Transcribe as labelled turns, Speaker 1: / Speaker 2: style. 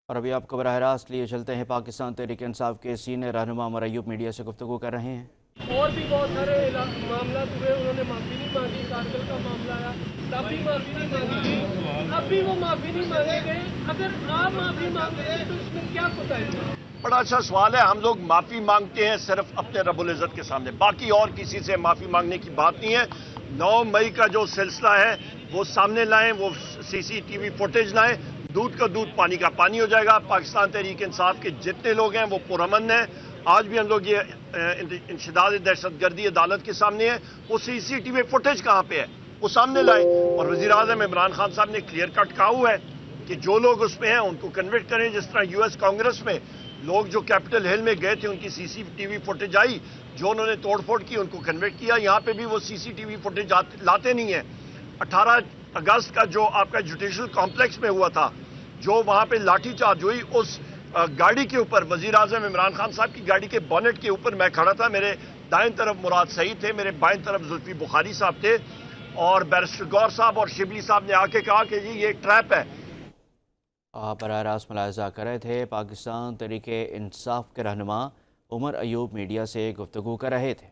Speaker 1: اور ابھی آپ کو براہ راست لیے چلتے ہیں، پاکستان تحریک انصاف کے سینئر رہنما عمر ایوب میڈیا سے گفتگو کر رہے ہیں۔
Speaker 2: اور بھی بہت سارے معاملات ہوئے، انہوں نے معافی نہیں مانگی، کارگل کا معاملہ آیا تب بھی معافی نہیں مانگی گئی، اب بھی وہ معافی نہیں مانگے گئے۔ اگر آپ معافی مانگ رہے ہیں تو اس میں کیا کوتاہی ہے؟
Speaker 3: بڑا اچھا سوال ہے۔ ہم لوگ معافی مانگتے ہیں صرف اپنے رب العزت کے سامنے، باقی اور کسی سے معافی مانگنے کی بات نہیں ہے۔ 9 مئی کا جو سلسلہ ہے وہ سامنے لائیں، وہ سی سی ٹی وی فوٹیج لائیں، دودھ کا دودھ پانی کا پانی ہو جائے گا۔ پاکستان تحریک انصاف کے جتنے لوگ ہیں وہ پرامن ہیں۔ آج بھی ہم لوگ یہ انشداد دہشت گردی عدالت کے سامنے ہے، وہ سی سی ٹی وی فوٹیج کہاں پہ ہے وہ سامنے لائیں۔ اور وزیر اعظم عمران خان صاحب نے کلیئر کٹ کہا ہوا ہے کہ جو لوگ اس میں ہیں ان کو کنوکٹ کریں، جس طرح یو ایس کانگریس میں لوگ جو کیپٹل ہل میں گئے تھے ان کی سی سی ٹی وی فوٹیج آئی، جو انہوں نے توڑ پھوڑ کی ان کو کنوکٹ کیا۔ یہاں پہ بھی وہ سی سی ٹی وی فوٹیج لاتے نہیں ہیں۔ 18 اگست کا جو آپ کا جوڈیشل کمپلیکس میں ہوا تھا، جو وہاں پہ لاٹھی چارج ہوئی، اس گاڑی کے اوپر وزیر اعظم عمران خان صاحب کی گاڑی کے بونٹ کے اوپر میں کھڑا تھا، میرے دائیں طرف مراد سعید تھے، میرے بائیں طرف زلفی بخاری صاحب تھے، اور بیرسٹر گور صاحب اور شبلی صاحب نے آ کے کہا کہ جی یہ ایک ٹریپ ہے۔
Speaker 1: آپ براہ راست ملاحظہ کر رہے تھے، پاکستان تحریک انصاف کے رہنما عمر ایوب میڈیا سے گفتگو کر رہے تھے۔